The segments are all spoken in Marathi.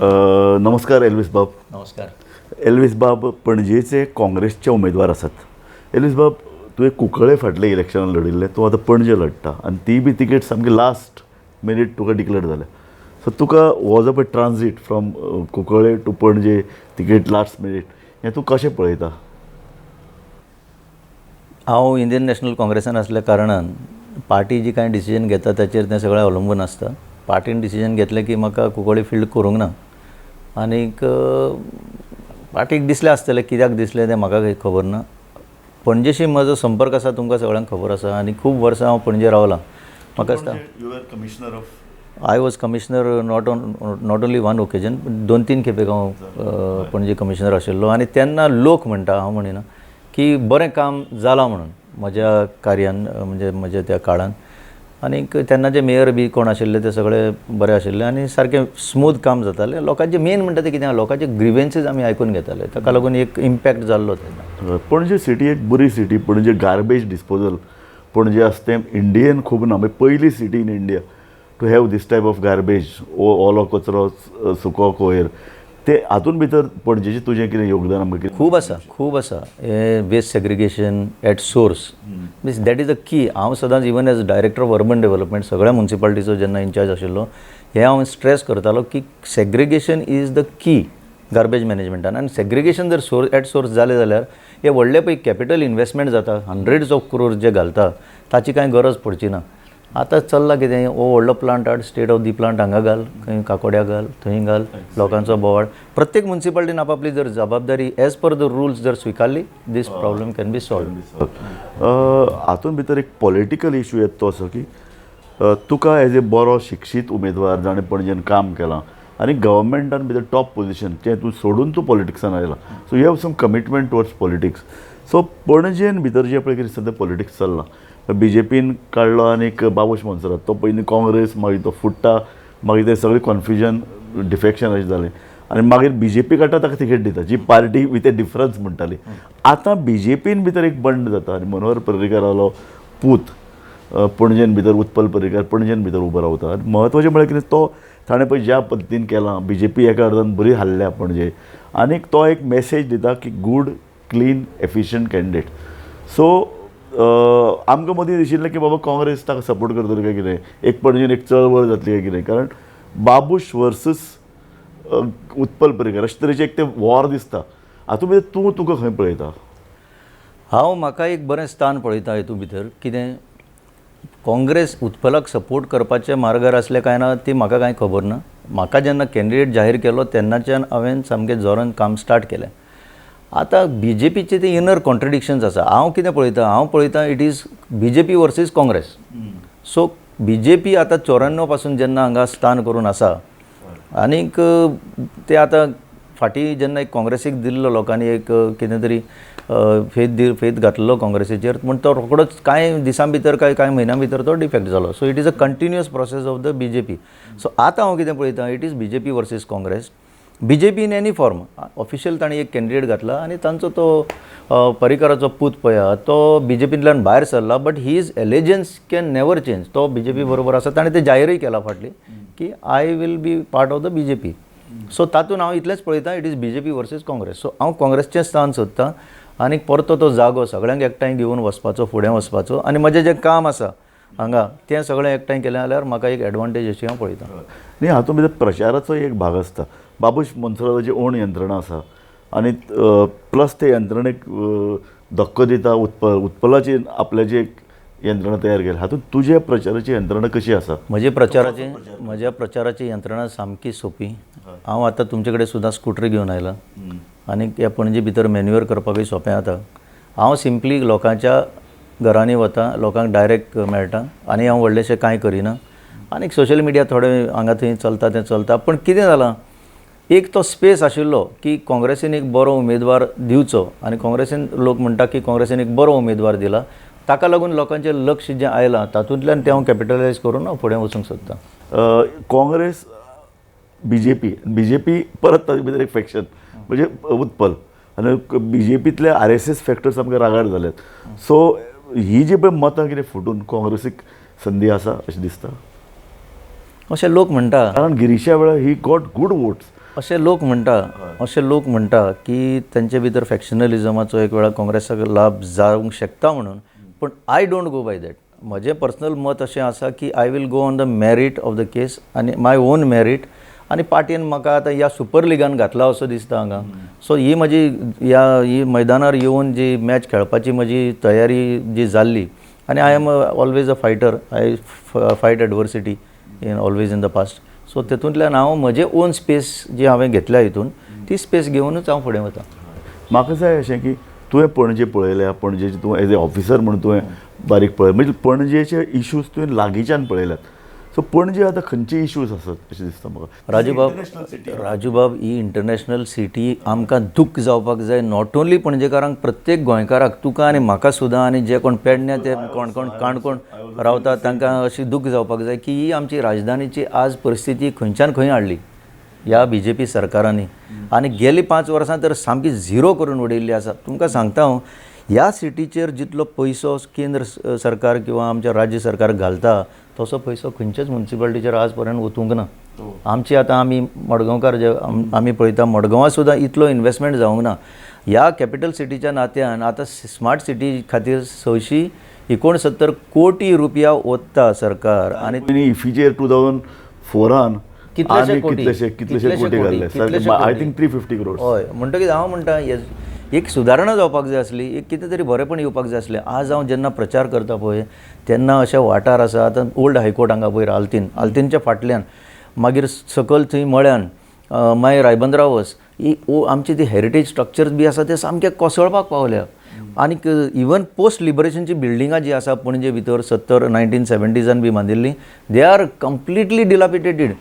नमस्कार एल्विस बाब. नमस्कार. एल्विस बाब पणजेचे काँग्रेसचे उमेदवार आसात. एल्विस बाब, तुवें कुंकळे फाटले इलेक्शनान लडिल्ले, तूं आतां पणजे लडटा आनी ती बी तिकेट सामकी लास्ट मिनीट तुका डिक्लेअर जाल्या. सो तुका was a transit from Cuncolim to Panaji, ticket last minute, हें तूं कशें पळयता? हांव इंडियन नॅशनल काँग्रेसान असल्या कारणान पार्टी जी कांय डिसिजन घेता ताचेर तें सगळें अवलंबून आसता. पार्टीन डिसिजन घेतलें की म्हाका कुंकळे फील्ड करूंक ना. आनीक पार्टीक दिसलें आसतलें, कित्याक दिसलें तें म्हाका काही खबर ना. पणजेशी म्हजो संपर्क आसा तुमकां सगळ्यांक खबर आसा आनी खूब वर्सां हांव पणजे रावलां. म्हाका दिसता commissioner of I was commissioner not only one occasion, 2-3 खेपेक हांव पणजे कमिशनर आशिल्लो. आनी तेन्ना लोक म्हणटा, हांव म्हणिना, की बरें काम जालां म्हणून म्हज्या कार्यान, म्हणजे म्हज्या त्या काळान. आनीक तेन्नाचे मेयर बी कोण आशिल्ले ते सगळे बरे आशिल्ले आनी सारकें स्मूथ काम जातालें. लोकांचे मेन म्हणटा ते कितें, लोकांचे ग्रिवेन्सीस आमी आयकून घेताले, ताका लागून एक इम्पॅक्ट जाल्लो तेन्ना. पणजे सिटी एक बरी सिटी. पणजे गार्बेज डिस्पोजल पणजे आसा तें इंडियेन खूब ना, म्हणजे पयली city in India to have this type of garbage, ओलो कचरो, सुको कोयर. ते हातून भितर पणजेचें तुजें कितें योगदान आमकां खूब आसा. हे waste segregation at source means that is the key. हांव सदांच even as director of urban development सगळ्या म्युनिसिपालिटीचो जेन्ना इंचार्ज आशिल्लो, हे हांव स्ट्रेस करतालो की segregation is the key garbage मॅनेजमेंटान. आनी सेग्रिगेशन जर एट सोर्स जालें जाल्यार हे व्हडले पळय कॅपिटल इन्वेस्टमेंट जाता, हंड्रेड्स ऑफ क्रोर्स जे घालता, ताची कांय गरज पडची ना. आतां चल्लां कितें, व्हडलो प्लांट हाड, स्टेट ऑफ दी प्लांट हांगा घाल, खंय काकोड्या घाल, थंय घाल, लोकांचो बोवाळ. प्रत्येक म्युनिसिपालिटीन आपापली जर जबाबदारी एज पर द रुल्स जर स्विकारली, दीस प्रॉब्लेम कॅन बी सॉल्व. हातून भितर एक पॉलिटिकल इशू येता तो असो की तुका एज ए बरो शिक्षीत उमेदवार जाणें पणजेन काम केलां आनी गव्हर्मेंटान भितर टॉप पोजिशन तें तूं सोडून तूं पॉलिटिक्सान आयलां. So you have some commitment towards politics. So पणजेन भितर जें पळय कितें सद्या पॉलिटिक्स चल्लां, BJPन काडलो आनीक बाबूश मोन्सरात, तो पयलीं काँग्रेस, मागीर तो फुट्टा, मागीर तें सगळें कन्फ्युजन, डिफेक्शन अशें जालें आनी मागीर BJP काडटा ताका तिकेट दिता, जी पार्टी विथ ए डिफरन्स म्हणटाली. आतां BJPन भितर एक बंड जाता आनी मनोहर पर्रीकारालो पूत पणजेन भितर उत्पल पर्रीकार पणजेन भितर उबो रावता. आनी म्हत्वाचें म्हळ्यार कितें, तो ताणें पळय ज्या पद्दतीन केलां, BJP एका अर्दान बरी हारल्या पणजे, आनीक तो एक मॅसेज दिता की good, clean, efficient candidate. So आमकां मदीं दिशिल्लें की बाबा काँग्रेस ताका सपोर्ट करतली काय कितें, एक पणजेन एक चळवळ जातली काय कितें, कारण बाबूश वर्सीस उत्पल पर्रीकार अशे तरेचें एक तें वॉर दिसता. हातूंत भितर तुका खंय पळयता? हांव म्हाका एक बरें स्थान पळयता हितून भितर. कितें, काँग्रेस उत्पलाक सपोर्ट करपाचे मार्गार आसले काय ना ती म्हाका कांय खबर ना. म्हाका जेन्ना कॅन्डिडेट जाहीर केलो तेन्नाच्यान हांवें सामकें जोरान काम स्टार्ट केलें. आतां BJPचे ते इनर कॉन्ट्रडिक्शन्स आसा. हांव कितें पळयतां it is BJP versus Congress. So BJP आतां 94 पासून जेन्ना हांगा स्थान करून आसा आनीक ते आतां फाटीं जेन्ना एक काँग्रेसीक दिल्लो लोकांनी एक कितें तरी फेथ घातलो काँग्रेसीचेर, पूण तो रोखडोच कांय दिसां भितर कांय म्हयन्यां भितर तो डिफेक्ट जालो. So it is a continuous process of the BJP. So आतां हांव कितें पळयतां, it is BJP versus Congress. BJP in any form official ताणें एक कॅन्डिडेट घातला आनी तांचो तो पर्रीकाराचो पूत पळया तो BJPंतल्यान भायर सरला, but his allegiance can never change. तो BJP बरोबर आसा. ताणें ते जाहीरय केला फाटली की I will be part of the BJP. So तातूंत हांव इतलेंच पळयतां, it is BJP versus Congress. So हांव काँग्रेसचें स्थान सोदतां आनीक परतो तो जागो सगळ्यांक एकठांय घेवन वचपाचो, फुडें वचपाचो आनी म्हजें जें काम आसा हांगा तें सगळें एकठांय केलें जाल्यार म्हाका एक एडवांटेज अशी हांव पळयतां. न्ही, हातूंत भितर प्रचाराचो एक भाग आसता. बाबूश मोन्सराताची ओन यंत्रणा आसा आनी प्लस ते यंत्रणेक धक्को दिता उत्पलाची आपल्याची एक यंत्रणा तयार केली. हातूंत तुज्या प्रचाराची यंत्रणा कशी आसा? म्हज्या प्रचाराची यंत्रणा सामकी सोपी. हांव आतां तुमचे कडेन सुद्दां स्कूटर घेवन आयलां आनीक ह्या पणजे भितर मॅन्युअर करपाकूय सोंपें जाता. हांव सिंपली लोकांच्या घरांनी वता, लोकांक डायरेक्ट मेळटा आनी हांव व्हडलेशें कांय करिना. आनीक सोशल मिडिया थोडें हांगा थंय चलता तें चलता. पूण कितें जालां, एक तो स्पेस आशिल्लो की काँग्रेसीन एक बरो उमेदवार दिवचो आनी काँग्रेसीन लोक म्हणटा की काँग्रेसीन एक बरो उमेदवार दिला, ताका लागून लोकांचें लक्ष जें आयलां तातूंतल्यान तें हांव कॅपिटलायज करून हांव फुडें वचूंक सोदतां. काँग्रेस, BJP परत ताजे भितर एक फॅक्शन म्हणजे उत्पल आनी BJPंतले RSS फॅक्टर्स आमकां रागार जाल्यात. सो ही जी पळय मतां कितें फुटून काँग्रेसीक संदी आसा अशें दिसता? अशें लोक म्हणटा. कारण गिरीशा वेळार ही गॉट गूड वोट्स असे लोक म्हणटा की त्यांचे भितर फॅक्शनलिझमाचो एक वेळा काँग्रेसाक लाभ जावंक शकता म्हणून, पण I don't go by that. म्हजें पर्सनल मत अशें आसा की I will go on the merit of the case आनी माय ओन मेरीट, आनी पार्टीन म्हाका आतां ह्या सुपर लिगान घातला असो दिसता हांगा. सो ही म्हजी ही मैदानार येवन जी मॅच खेळपाची म्हजी तयारी जी जाल्ली, आनी I am always a fighter. I fight adversity always in the past. So तेतूंतल्यान हांव म्हजें ओन स्पेस जी हांवें घेतल्या हितून, ती स्पेस घेवनूच हांव फुडें वता. म्हाका जाय अशें की तुवें पणजे पळयल्या, पणजेचे तूं एज ए ऑफिसर म्हणून तुवें बारीक पळय, म्हणजे पणजेचे इश्यूज तुवें लागींच्यान पळयल्यात. सो पणजे आतां खंयचे इश्यूज आसत अशें दिसता म्हाका. राजूबाब ही इंटरनॅशनल सिटी आमकां दूख जावपाक जाय, नॉट ओन्ली पणजेकारांक, प्रत्येक गोंयकाराक, तुका आनी म्हाका सुद्दां, आनी जे कोण पेडण्या ते कोण काणकोण रावतात तांकां अशी दूख जावपाक जाय की ही आमची राजधानीची आज परिस्थिती खंयच्यान खंय हाडली ह्या BJP सरकारांनी. आनी गेली 5 वर्सां तर सामकी झिरो करून उडयल्ली आसा. तुमकां सांगता हांव, ह्या सिटीचेर जितलो पयसो केंद्र सरकार किंवा आमच्या राज्य सरकार घालता तसो पयसो खंयच्याच म्युन्सिपालिटीचेर आज पर्यंत वचूंक ना. आमची आतां आमी मडगांवकार जे आमी पळयता, मडगांवां सुद्दां इतलो इन्वेस्टमेंट जावंक ना. ह्या कॅपिटल सिटीच्या नात्यान आतां स्मार्ट सिटी खातीर 669 कोटी रुपया ओतता सरकार. आनी इफीचेर 2004 कितलेशे कोटी घाल्ले. I think 350 crores. हय, म्हणटकीर हांव म्हणटा एक सुदारणा जावपाक जाय आसली, एक कितें तरी बरेपण येवपाक जाय आसलें. आज हांव जेन्ना प्रचार करता पळय तेन्ना अशे वाठार आसा, आतां ओल्ड हायकोर्ट हांगा पळय आल्तीनच्या फाटल्यान, मागीर सकयल थंय मळ्यान, मागीर रायबंद्रावस, ही आमची ती हेरिटेज स्ट्रक्चर्स बी आसा ते सामके कोसळपाक पावल्या. आनीक इवन पोस्ट लिबरेशनची बिल्डिंगां जी आसा पणजे भितर 1970s बी बांदिल्ली, दे आर कंप्लिटली डिलापिटेटेड.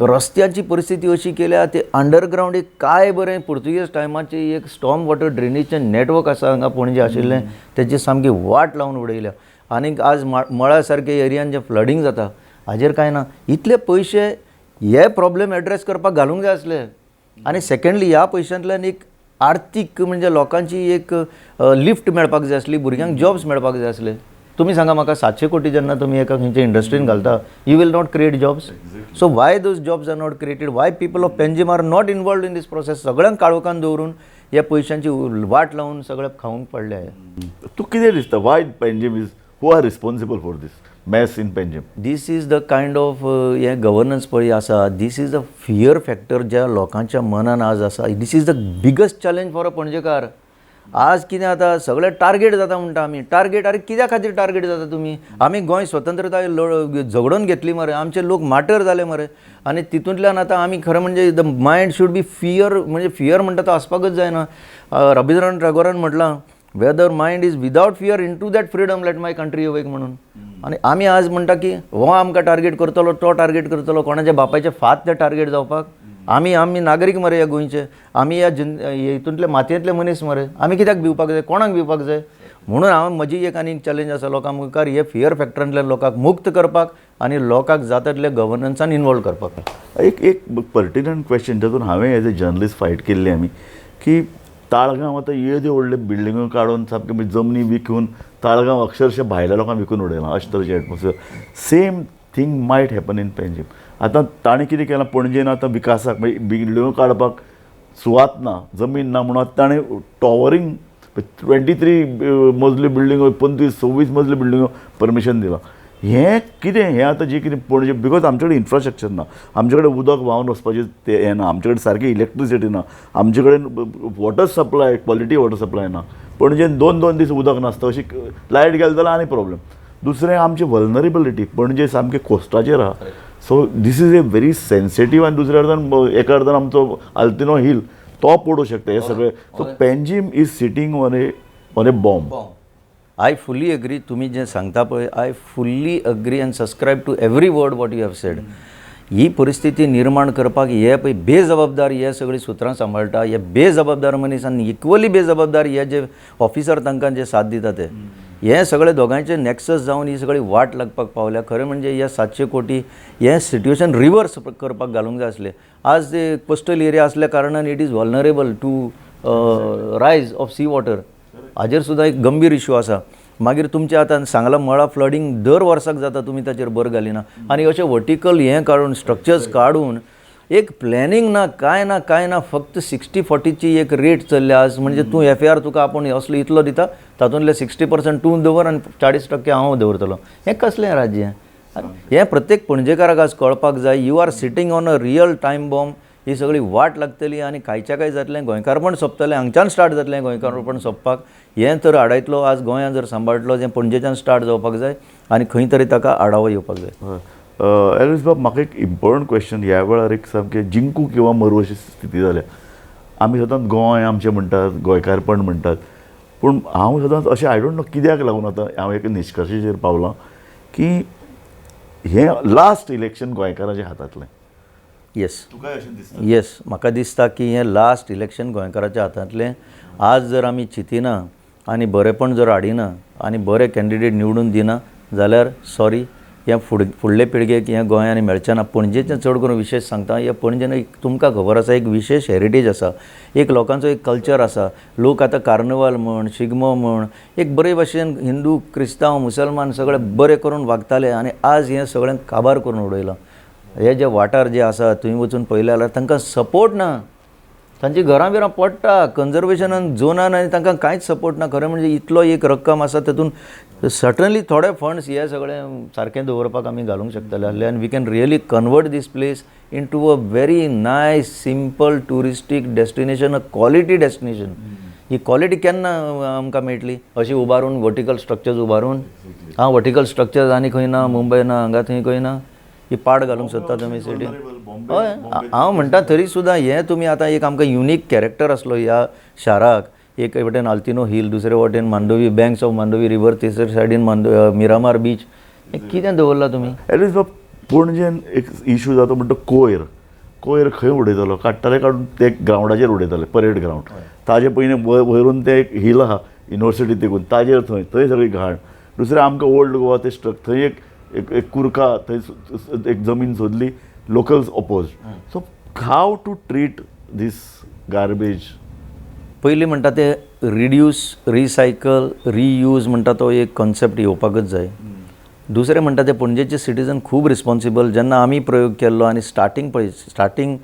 रस्त्याची परिस्थिती अशी केल्या, ते अंडरग्रावंड एक काय बरें पुर्तुगेज टायमाचें एक स्टॉर्म वॉटर ड्रेनेजचें नेटवर्क आसा हांगा पणजे आशिल्लें, तेची सामकी वाट लावन उडयल्या. आनीक आज मळा सारके एरियान जे फ्लडींग जाता हाजेर कांय ना. इतले पयशे हे प्रॉब्लेम एड्रेस करपाक घालूंक जाय आसले. आनी सेकंडली ह्या पयशांतल्यान एक आर्थीक म्हणजे लोकांची एक लिफ्ट मेळपाक जाय आसली, भुरग्यांक जॉब्स मेळपाक जाय आसले. तुमी सांगा म्हाका 700 कोटी जेन्ना तुमी एका खंयच्या इंडस्ट्रीन घालता, you will not create jobs. So why those jobs are not created, why people of Panjim are not involved in this process. सगळ्यांक काळोखान दवरून ह्या पयशांची वाट लावून सगळे खावंक पडले. तू कितें दिसता, why Panjim is, who are responsible for this mess in Panjim? This is the kind of हे गव्हर्नन्स पळय आसा, this is the fear factor ज्या लोकांच्या मनान आज आसा. This is the biggest challenge for a पणजेकार. आज कितें जाता, सगळे टार्गेट जाता म्हणटा आमी. टार्गेट, अरे कित्या खातीर टार्गेट जाता तुमी? आमी गोंय स्वतंत्रताय झगडून घेतली मरे, आमचे लोक माटर जाले मरे. आनी तितूंतल्यान आतां आमी खरें म्हणजे the mind should be fear, म्हणजे फियर म्हणटा तो आसपाकच जायना. रविंद्रनाथ टागोरान म्हटलां, whether mind is without fear into that freedom let my country awake म्हणून. आनी आमी आज म्हणटा की हो आमकां टार्गेट करतलो, तो टार्गेट करतलो, कोणाच्या बापायचे फात ते टार्गेट जावपाक. आमी नागरीक मरे ह्या गोंयचे, आमी ह्या हितूंतले मातयेंतले मनीस मरे, आमी कित्याक भिवपाक जाय, कोणाक भिवपाक जाय? म्हणून हांव म्हजी एक आनी चॅलेंज आसा लोकां मुखार, हे फियर फॅक्टरांतल्यान लोकांक मुक्त करपाक आनी लोकांक जाता तितले गव्हर्नन्सान इनवॉल्व करपाक. एक पर्टिनंट क्वेश्चन तातूंत हांवें एज ए जर्नलिस्ट फायट केल्ली आमी, की ताळगांव आतां येदे व्हडले बिल्डिंगो काडून सामके म्हणजे जमनी विकून ताळगांव अक्षरशः भायल्या लोकांक विकून उडयलां. अशें तरेचें atmosphere. Same thing might happen in Panjim. आतां ताणें कितें केलां, पणजेन आतां विकासाक म्हणजे बिल्डिंगो काडपाक सुवात ना, जमीन ना, म्हणून आतां ताणें टॉवरींग 23 मजली बिल्डिंगो, 25-26 मजली बिल्डिंगो परमिशन दिलां. हें कितें, हें आतां जी कितें पणजे, बिकॉज आमचे कडेन इन्फ्रास्ट्रक्चर ना, आमचे कडेन उदक व्हांवन वचपाचें तें हें ना, आमचे कडेन सारकी इलेक्ट्रिसिटी ना, आमचे कडेन water supply, quality water supply ना. पणजेन 2-2 दीस उदक नासता, अशी लायट गेली जाल्यार आनी प्रॉब्लेम. दुसरें आमची वल्नरेबिलिटी, पणजे सामकें कोस्टाचेर आहा. So this is a very sensitive. आनी दुसऱ्या अर्दान एका अर्दान आमचो आल्तिनो हिल तो पडू शकता हे सगळे. So Panjim is sitting on a bomb. I fully agree. तुम्ही जे सांगता पळय, I fully agree and subscribe to every word what you have said. ही परिस्थिती निर्माण करपाक हे पळय बेजबाबदार हे सगळीं सुत्रां सांबाळटा, हे बेजबाबदार मनीस आनी इक्वली बेजबाबदार हे जे ऑफिसर तांकां जे साथ दिता ते, हे सगळे दोगांयचे नॅक्सस जावन ही सगळी वाट लागपाक पावल्या. खरें म्हणजे ह्या 700 कोटी हे सिट्युएशन रिवर्स करपाक घालूंक जाय आसलें. आज ते कोस्टल एरिया असल्या कारणान इट इज वल्नरेबल टू रायज ऑफ सी वॉटर. हाजेर सुद्दां एक गंभीर इश्यू आसा. मागीर तुमचे आतां सांगला मळा फ्लडींग दर वर्साक जाता, तुमी ताचेर भर घालिना. आनी अशें वर्टिकल हें काडून स्ट्रक्चर्स काडून एक प्लॅनिंग ना काय ना फक्त 60-40ची एक रेट चल्ल्या आज म्हणजे तूं FAR तुका आपूण असलो इतलो दिता तातूंतले 60% तूं दवर आनी 40% हांव दवरतलो हें कसलें राज्य हें प्रत्येक पणजेकाराक आज कळपाक जाय you are sitting on a real time bomb ही सगळी वाट लागतली आनी कांयच्या काय जातलें गोंयकारपण सोंपतलें हांगच्यान स्टार्ट जातलें गोंयकारपण सोंपपाक हें तर आडायतलो आज गोंयांत जर सांबाळटलो जें पणजेच्यान स्टार्ट जावपाक जाय आनी खंय तरी ताका आडावो येवपाक जाय एल्वीस बाब म्हाका एक इम्पॉर्टंट क्वेश्चन ह्या वेळार एक सामकें जिंकू किंवा मरू अशी स्थिती जाल्या आमी सदांच गोंय आमचें म्हणटात गोंयकारपण म्हणटात पूण हांव सदांच अशें आय डोंट नो कित्याक लागून आतां हांव एक निश्कर्शेचेर पावलां की हें लास्ट इलेक्शन गोंयकाराच्या हातांतलें येस तुका अशें दिसता येस म्हाका दिसता की हें लास्ट इलेक्शन गोंयकाराच्या हातांतलें आज जर आमी चिंतिना आनी बरेपण जर हाडिना आनी बरे कॅन्डिडेट निवडून दिना जाल्यार सॉरी हें फुडले पिळगेक हें गोंयांनी मेळचें ना पणजेचें चड करून विशेश सांगता हे पणजेन एक तुमकां खबर आसा एक विशेश हेरिटेज आसा एक लोकांचो एक कल्चर आसा लोक आतां कार्निवाल म्हण शिगमो म्हण एक बरे भाशेन हिंदू क्रिस्तांव मुसलमान सगळे बरे करून वागताले आनी आज हें सगळें काबार करून उडयलां हे जे वाठार जे आसा थंय वचून पळयलें जाल्यार तांकां सपोर्ट ना तांची घरां बिरां पडटा कन्जर्वेशनान झोनान आनी तांकां कांयच सपोर्ट ना खरें म्हणजे इतलो एक रक्कम आसा तातूंत सर्टनली थोडे फंड्स हे सगळें सारकें दवरपाक आमी घालूंक शकतले आसले आनी we can really convert this place into a very nice simple touristic destination a quality destination ही क्वॉलिटी केन्ना आमकां मेळटली अशी उबारून वर्टिकल स्ट्रक्चर्स उबारून वर्टिकल स्ट्रक्चर्स आनी खंय ना मुंबय ना हांगा थंय खंय ना ही पाड घालूंक सोदता तुमी सिटी हय हांव म्हणटा तरी सुद्दां हें तुमी आतां एक आमकां युनीक कॅरेक्टर आसलो ह्या शाराक एक वटेन आल्तिनो हिल दुसरे वटेन Mandovi banks of Mandovi river तिसरे सायडीन मिरामार बीच हें कितें दवरलां तुमी एटलीस्ट बाब पणजेन एक इशू जाता म्हणटा कोयर खंय उडयतलो काडटाले काडून ते ग्रावंडाचेर उडयताले परेड ग्रावंड ताजे पयलीं वयरून ते एक हिल आहा युनिवर्सिटी देखून ताजेर थंय सगळी घाण दुसरें आमकां ओल्ड गोवा ते स्ट्रक थंय एक कुर्का थंय एक जमीन सोदली locals oppose so how to treat this garbage पयलीं म्हणटा ते रिड्यूस रिसायकल रियूज म्हणटा तो एक कॉन्सेप्ट येवपाकच जाय दुसरें म्हणटा ते पणजेचे सिटीजन खूब रिस्पॉन्सिबल जेन्ना आमी प्रयोग केल्लो आनी स्टार्टींग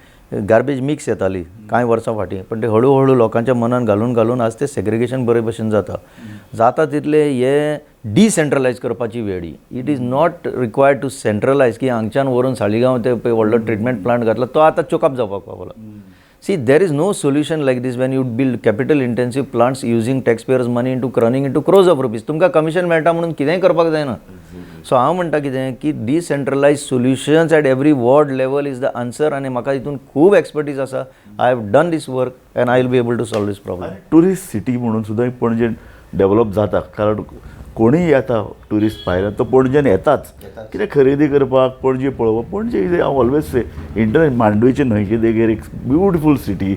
गार्बेज मिक्स येताली कांय वर्सां फाटीं पण ते हळू लोकांच्या मनान घालून आज ते सेग्रिगेशन बरे भशेन जाता तितले हे डिसेंट्रलायज करपाची वेळ it is not required to centralise की हांगच्यान व्हरून साळीगांव ते पळय व्हडलो ट्रिटमेंट प्लांट घातला तो आतां चोकअप जावपाक पावला see there is no solution like this when you build capital intensive plants using taxpayers money into running into crores of rupees तुमकां कमिशन मेळटा म्हणून कितेंय करपाक जायना सो हांव म्हणटा कितें की decentralise solutions at every ward level is the answer आनी म्हाका हितून खूब एक्सपर्टीज आसा I have done this work and I will be able to solve this problem tourist city म्हणून सुद्दां पणजे डेवलप जाता कारण कोणीय येता ट्युरिस्ट भायल्यान तो पणजेन येताच कितें खरेदी करपाक पणजे पळोवप पणजे इज हांव ऑलवेज से इंटरनेट मांडवीचे न्हंयचे देगेर एक ब्युटिफूल सिटी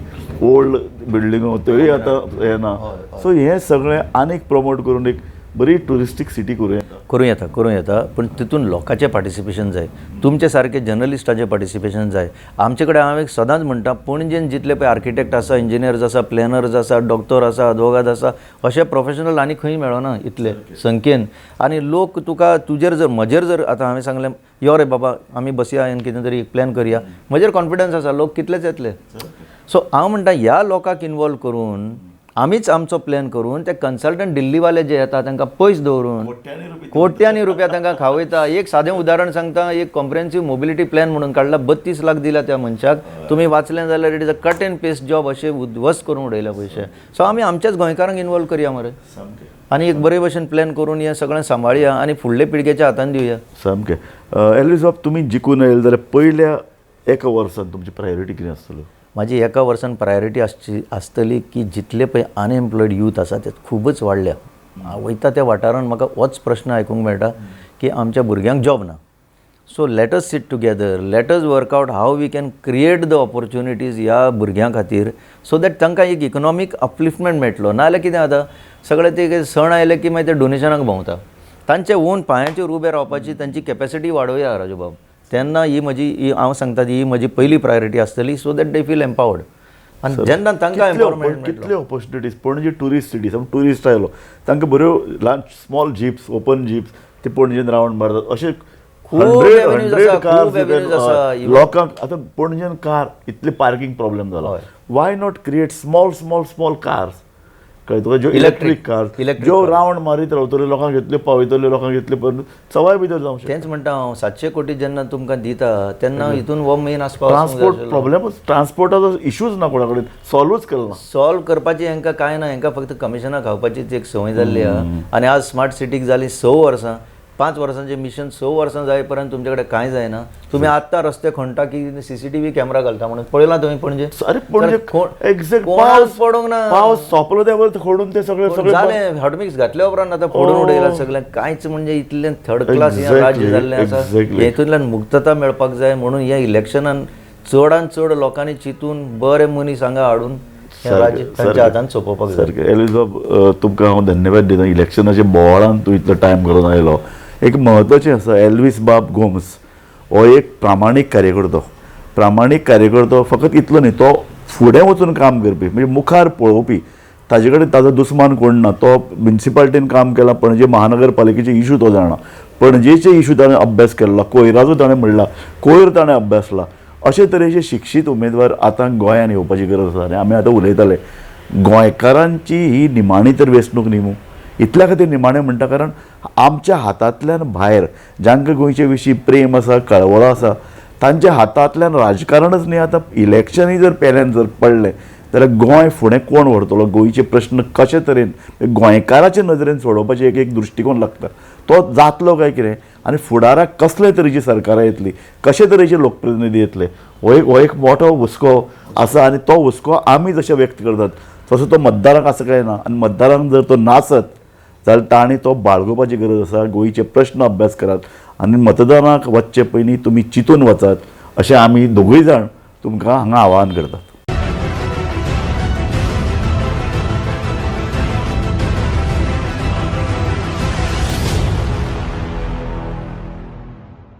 ओल्ड बिल्डिंगो थंय आतां येना सो हें सगळें आनीक प्रमोट करून एक बरी ट्युरिस्टीक सिटी करूं येता पूण तितून लोकांचें पार्टिसिपेशन जाय तुमचे सारके जर्नलिस्टाचें पार्टिसिपेशन जाय आमचे कडेन हांव एक सदांच म्हणटा पणजेन जितले पळय आर्किटेक्ट आसा इंजिनियर्स आसा प्लॅनर्स आसा डॉक्टर आसा अदवोगाद आसा अशे प्रोफेशनल आनी खंय मेळना इतले संख्येन आनी लोक तुका तुजेर जर म्हजेर जर आतां हांवें सांगलें यो रे बाबा आमी बसया आनी कितें तरी प्लॅन करया म्हजेर कॉन्फिडन्स आसा लोक कितलेच येतले सो हांव म्हणटा ह्या लोकांक इनवॉल्व करून आमीच आमचो प्लॅन करून ते कन्सल्टंट दिल्लीवाले जे येता तांकां पयस दवरून कोट्यांनी रुपया तांकां खावयता एक सादें उदाहरण सांगता एक कॉम्प्रिहेन्सीव मोबिलिटी प्लॅन म्हणून काडला 32 लाख दिला त्या मनशाक तुमी वाचलें जाल्यार it is a cut end paste job अशें उद्ध्वस्त करून उडयल्या पयशे सो आमी आमच्याच गोंयकारांक इनवॉल्व करया मरे आनी एक बरे भशेन प्लॅन करून हें सगळें सांबाळया आनी फुडले पिळगेच्या हातान दिवया सामकें एल्वीस बाब तुमी जिखून येयले जाल्यार पयल्या एका वर्सान तुमची प्रायोरिटी कितें आसतलो म्हाजी एका वर्सान प्रायोरिटी आसतली की जितले पळय अनएम्प्लॉयड यूथ आसा ते खूबच वाडल्या वयता त्या वाठारांत म्हाका होच प्रश्न आयकूंक मेळटा की आमच्या भुरग्यांक जॉब ना so let us sit together let us work out how we can create the opportunities ह्या भुरग्यां खातीर सो दॅट तांकां एक इकॉनॉमीक अपलिफ्टमेंट मेळटलो नाजाल्यार कितें जाता सगळे ते सण आयले की मागीर ते डोनेशनाक भोंवता तांचे ओन पांयांचेर उबे रावपाची तांची कॅपेसिटी वाडोवया राजूबाब तेन्ना ही हांव सांगता ही म्हजी पयली प्रायोरिटी आसतली so that they feel empowered आनी जेन्ना तांकां एम्पावरमेंट कितले ऑपॉर्च्युनिटीज पणजे ट्युरिस्ट सिटी ट्युरिस्ट आयलो तांकां बऱ्यो ल्हान स्मॉल जिप्स ओपन जिप्स ते पणजेन रावंड मारतात अशे खूब avenues आसा, खूब avenues आसा. लोकांक आतां पणजेन कार इतले पार्किंग प्रॉब्लेम जाला हय. Why not create small cars कळ्ळें तुका ज्यो Electric इलेक्ट्रीक कार्स electric ज्यो रावंड मारीत रावतल्यो लोकांक घेतल्यो पावयतल्यो लोकांक घेतल्यो पण सवाय भितर जावंक शकता. तेंच म्हणटा हांव 700 कोटी जेन्ना तुमकां दिता तेन्ना हितून हो मेन आसपाक ट्रान्सपोर्ट प्रॉब्लेमूच ट्रान्सपोर्टाचो इश्यूज ना कोणा कडेन सॉल्वूच केलो ना. सॉल्व करपाची हांकां कांय ना, हांकां फक्त कमिशनां खावपाचीच एक संवय जाल्ली आहा. आनी आज स्मार्ट सिटीक जाली 6 वर्सां, 5 वर्सांचें मिशन 6 वर्सां जाय पर्यंत तुमचे कडेन कांय जायना. तुमी आत्तां रस्ते खणटा की CCTV कॅमेरा घालता म्हणून पळयलां तुमी पणजे. अरे पणजे एक्झॅक्ट कोणाक पडोंक ना. पावस सोंपलो त्या वेळार खोडून ते सगळे जालें हॉटमिक्स घातल्या उपरांत आतां फोडून उडयला सगळें. कांयच म्हणजे इतलें थर्ड क्लास हें राज्य जाल्लें आसा. हेतूंतल्यान मुक्तता मेळपाक जाय म्हणून ह्या इलेक्शनान चडांत चड लोकांनी चिंतून बरे मनीस हांगा हाडून हें राज्य तांच्या हातांत सोंपोवपाक जाय. सारकें एलिझाबेथ तुमकां हांव धन्यवाद दिता इलेक्शनाच्या बोवाळान तूं इतलो टायम करून आयलो. एक म्हत्वाचें आसा एल्वीस बाब गोम्स हो एक प्रामाणीक कार्यकर्तो फकत इतलो न्ही तो फुडें वचून काम करपी म्हणजे मुखार पळोवपी. ताजे कडेन ताजो दुस्मान कोण ना. तो म्युन्सिपाल्टीन काम केलां, पणजे महानगरपालिकेचे इशू तो जाणा, पणजेचे इशू ताणें अभ्यास केला, कोयराचो ताणें म्हणला, कोयर ताणें अभ्यासला. अशे तरेचे शिक्षीत उमेदवार आतां गोंयांत येवपाची गरज आसा. आनी आमी आतां उलयताले गोंयकारांची ही निमाणी तर वेंचणूक न्ही इतल्या खातीर निमाणें म्हणटा कारण आमच्या हातांतल्यान भायर जांकां गोंयचे विशीं प्रेम आसा, कळवळो आसा, तांच्या हातांतल्यान राजकारणच न्ही आतां इलेक्शनय जर पेल्यान जर पडलें जाल्यार गोंय फुडें कोण व्हरतलो, गोंयचे प्रश्न कशे तरेन गोंयकाराचे नदरेन सोडोवपाचे एक दृश्टिकोन लागता. तो जातलो काय कितें आनी फुडाराक कसले तरेची सरकारां येतली, कशे तरेचे लोकप्रतिनिधी येतले हो एक मोठो हुस्को आसा. आनी तो हुस्को आमी जशे व्यक्त करतात तसो तो मतदाराक आसा काय ना. आनी मतदारांक जर तो नासत जाल्यार तांणी तो बाळगोवपाची गरज आसा. गोंयचे प्रश्न अभ्यास करात आनी मतदानाक वचचे पयलीं तुमी चिंतून वचात अशें आमी दोगूय जाण तुमकां हांगा आवाहन करतात.